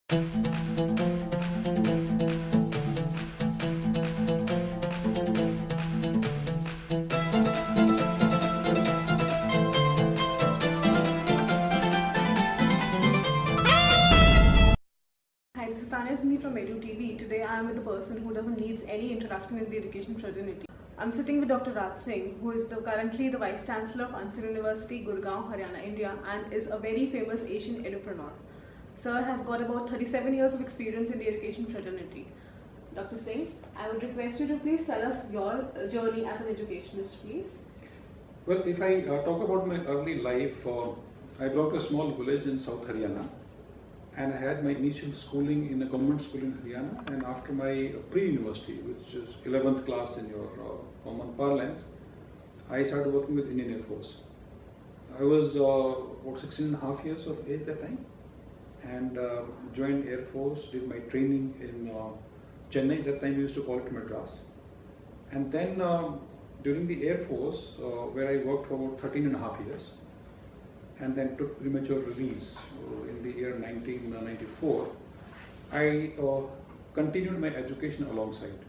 Hi, this is Tanya Sindhi from Edu TV. Today I am with a person who doesn't need any introduction in the education fraternity. I'm sitting with Dr. Raj Singh, who is currently the Vice Chancellor of Ansal University, Gurgaon, Haryana, India, and is a very famous Asian edupreneur. Sir has got about 37 years of experience in the education fraternity. Dr. Singh, I would request you to please tell us your journey as an educationist, please. Well, if I talk about my early life, I belong to a small village in South Haryana, and I had my initial schooling in a government school in Haryana, and after my pre-university, which is 11th class in your common parlance, I started working with Indian Air Force. I was about 16 and a half years of age at that time, and joined Air Force, did my training in Chennai. At that time we used to call it Madras. And then during the Air Force, where I worked for about 13 and a half years, and then took premature release in the year 1994, I continued my education alongside.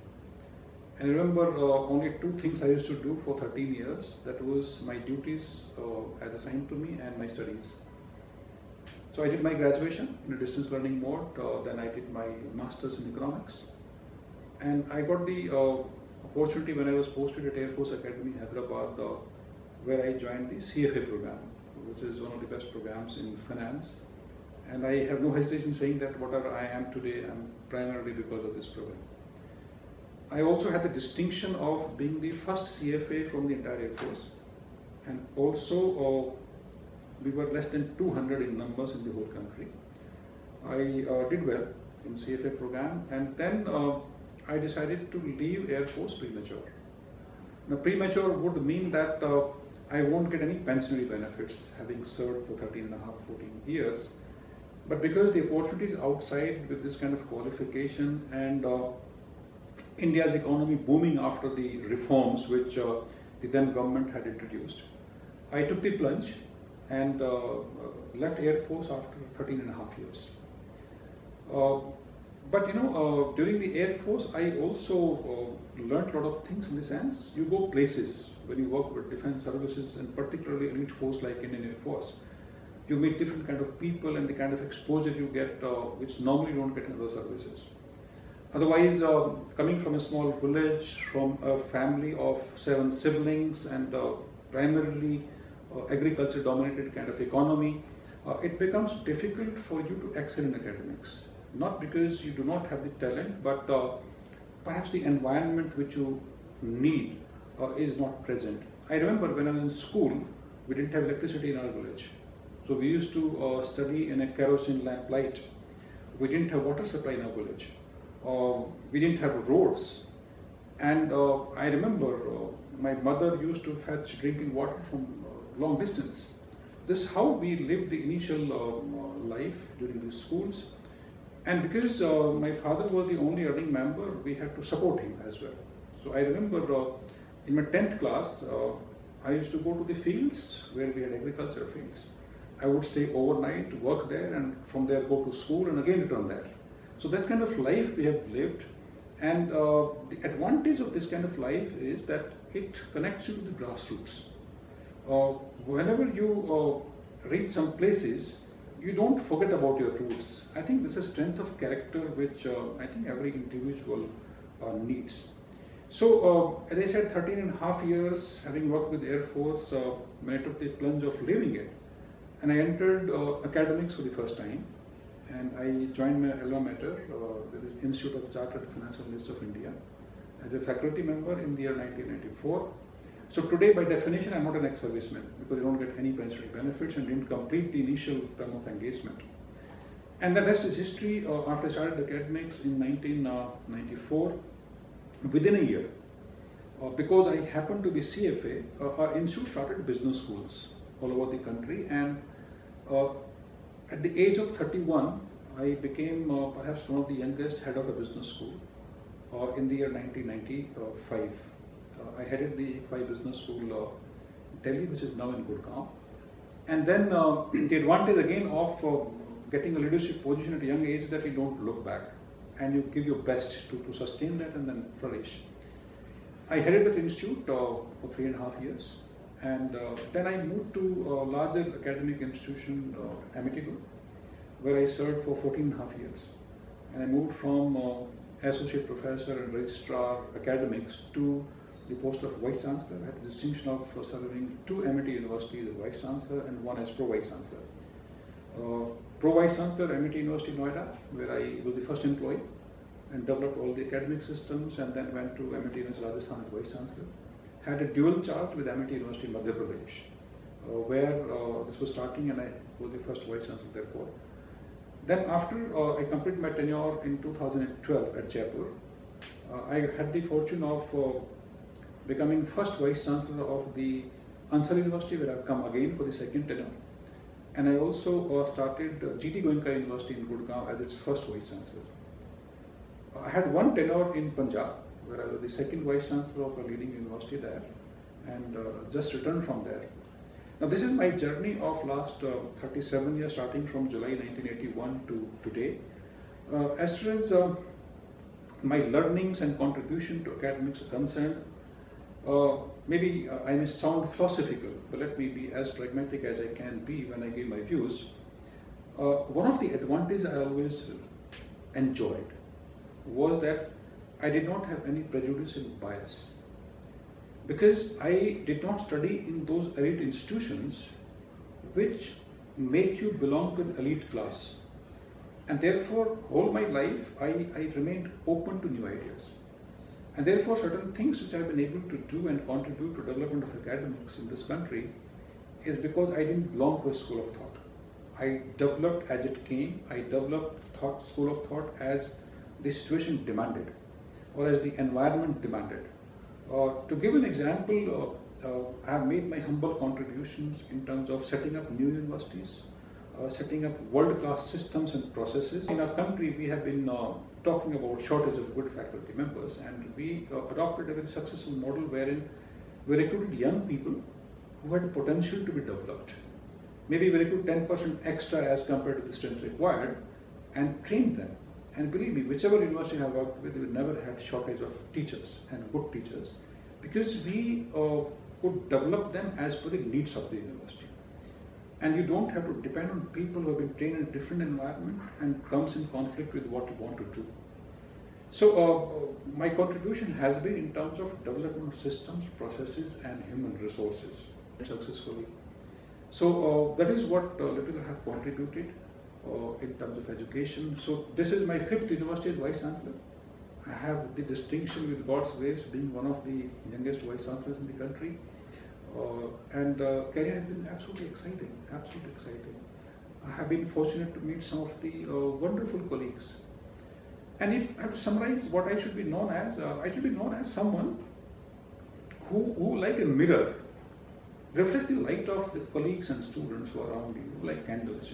And I remember only two things I used to do for 13 years. That was my duties as assigned to me and my studies. So I did my graduation in a distance learning mode, then I did my master's in economics. And I got the opportunity when I was posted at Air Force Academy, Hyderabad, where I joined the CFA program, which is one of the best programs in finance. And I have no hesitation saying that whatever I am today, I'm primarily because of this program. I also had the distinction of being the first CFA from the entire Air Force. And also, we were less than 200 in numbers in the whole country. I did well in CFA program, and then I decided to leave Air Force premature. Now, premature would mean that I won't get any pensionary benefits having served for 13 and a half, 14 years. But because the opportunities outside with this kind of qualification and India's economy booming after the reforms which the then government had introduced, I took the plunge and left Air Force after 13 and a half years. But during the Air Force, I also learned a lot of things in the sense, you go places when you work with defense services and particularly elite force like Indian Air Force. You meet different kind of people and the kind of exposure you get which normally you don't get in other services. Otherwise, coming from a small village, from a family of 7 siblings and primarily agriculture dominated kind of economy, it becomes difficult for you to excel in academics. Not because you do not have the talent, but perhaps the environment which you need is not present. I remember when I was in school, we didn't have electricity in our village. So we used to study in a kerosene lamp light. We didn't have water supply in our village. We didn't have roads. And I remember my mother used to fetch drinking water from long distance. This is how we lived the initial life during the schools. And because my father was the only earning member, we had to support him as well. So I remember in my 10th class, I used to go to the fields where we had agriculture fields. I would stay overnight, work there, and from there go to school and again return there. So that kind of life we have lived. And the advantage of this kind of life is that it connects you to the grassroots. Whenever you reach some places, you don't forget about your roots. I think this is a strength of character which I think every individual needs. So, as I said, 13 and a half years having worked with Air Force, when I took the plunge of leaving it, and I entered academics for the first time, and I joined my alma mater, the Institute of Chartered Financial Analysts of India, as a faculty member in the year 1994. So today, by definition, I'm not an ex-serviceman because you don't get any pensionary benefits and didn't complete the initial term of engagement. And the rest is history. After I started academics in 1994, within a year, because I happened to be CFA, our institute started business schools all over the country. And at the age of 31, I became perhaps one of the youngest head of a business school in the year 1995. I headed the FI Business School Delhi, which is now in Gurgaon. And then the advantage again of getting a leadership position at a young age that you don't look back and you give your best to sustain that and then flourish. I headed that institute for 3.5 years, and then I moved to a larger academic institution, Amityville, where I served for 14.5 years. And I moved from associate professor and registrar academics to the post of Vice Chancellor. I had the distinction of serving 2 Amity universities as Vice Chancellor and 1 as Pro-Vice Chancellor. Pro-Vice Chancellor, Amity University, Noida, where I was the first employee and developed all the academic systems, and then went to Amity University, Rajasthan as Vice Chancellor. Had a dual charge with Amity University, Madhya Pradesh, where this was starting, and I was the first Vice Chancellor therefore. Then after I completed my tenure in 2012 at Jaipur, I had the fortune of becoming first Vice Chancellor of the Ansal University, where I've come again for the second tenure. And I also started GT Goenka University in Gurgaon as its first Vice Chancellor. I had one tenure in Punjab, where I was the second Vice Chancellor of a leading university there, and just returned from there. Now this is my journey of last 37 years, starting from July 1981 to today. As far as my learnings and contribution to academics are concerned, maybe I may sound philosophical, but let me be as pragmatic as I can be when I give my views. One of the advantages I always enjoyed was that I did not have any prejudice and bias, because I did not study in those elite institutions which make you belong to an elite class, and therefore all my life I remained open to new ideas, and therefore certain things which I've been able to do and contribute to development of academics in this country is because I didn't belong to a school of thought. I developed as it came. I developed school of thought as the situation demanded, or as the environment demanded. To give an example, I have made my humble contributions in terms of setting up new universities, setting up world-class systems and processes. In our country, we have been talking about shortage of good faculty members, and we adopted a very successful model wherein we recruited young people who had potential to be developed. Maybe we recruit 10% extra as compared to the strength required, and trained them. And believe me, whichever university I have worked with, we never had shortage of teachers and good teachers, because we could develop them as per the needs of the university. And you don't have to depend on people who have been trained in a different environment and comes in conflict with what you want to do. So my contribution has been in terms of development of systems, processes, and human resources successfully. So that is what little I have contributed in terms of education. So this is my 5th university as Vice Chancellor. I have the distinction, with God's grace, being one of the youngest Vice Chancellors in the country. And career has been absolutely exciting, absolutely exciting. I have been fortunate to meet some of the wonderful colleagues. And if I have to summarize what I should be known as, I should be known as someone who like a mirror, reflects the light of the colleagues and students who are around you, like candles,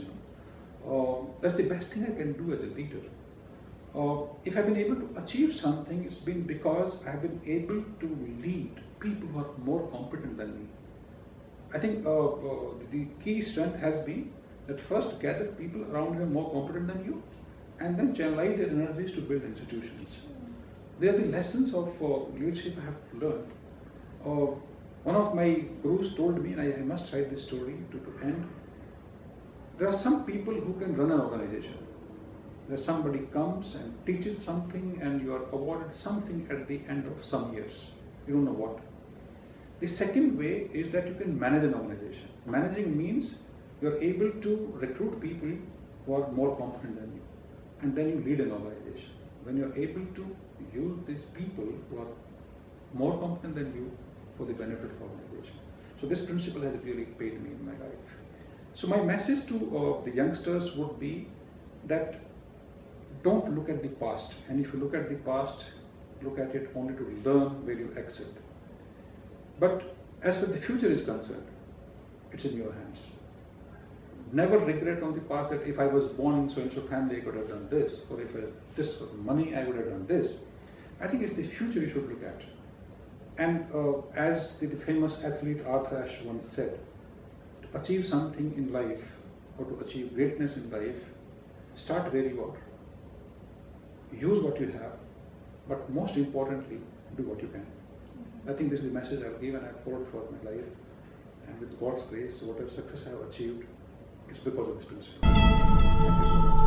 that's the best thing I can do as a leader. If I've been able to achieve something, it's been because I've been able to lead people who are more competent than me. I think the key strength has been that first gather people around you who are more competent than you, and then channelize their energies to build institutions. They are the lessons of leadership I have learned. One of my gurus told me, and I must write this story to end, there are some people who can run an organization. That somebody comes and teaches something and you are awarded something at the end of some years. You don't know what. The second way is that you can manage an organization. Managing means you are able to recruit people who are more competent than you, and then you lead an organization. When you are able to use these people who are more competent than you for the benefit of the organization. So this principle has really paid me in my life. So my message to the youngsters would be that don't look at the past, and if you look at the past, look at it only to learn where you excel. But as for the future is concerned, it's in your hands. Never regret on the past that if I was born in so-and-so family, I could have done this, or if I had this money, I would have done this. I think it's the future you should look at. And as the famous athlete Arthur Ashe once said, to achieve something in life, or to achieve greatness in life, Start where you are. Use what you have, but most importantly, do what you can. I think this is the message I'll give, and I've followed throughout my life. And with God's grace, whatever success I have achieved is because of this principle. Thank you so much.